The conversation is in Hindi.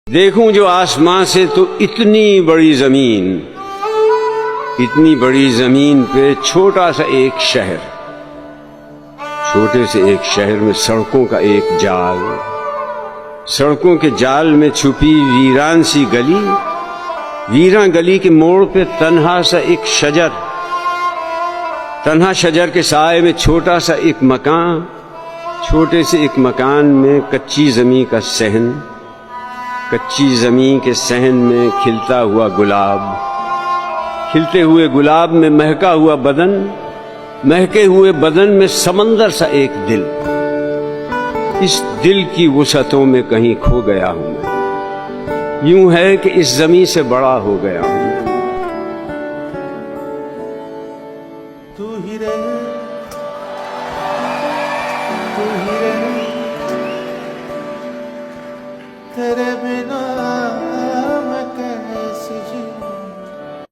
देखूं जो आसमां से तो इतनी बड़ी जमीन पे छोटा सा एक शहर, छोटे से एक शहर में सड़कों का एक जाल, सड़कों के जाल में छुपी वीरान सी गली, वीरान गली के मोड़ पे तन्हा सा एक शजर, तन्हा शजर के साए में छोटा सा एक मकान, छोटे से एक मकान में कच्ची जमीन का सहन, कच्ची जमीन के सहन में खिलता हुआ गुलाब, खिलते हुए गुलाब में महका हुआ बदन, महके हुए बदन में समंदर सा एक दिल। इस दिल की वुसअतों में कहीं खो गया हूं मैं, यूं है कि इस जमीन से बड़ा हो गया हूं।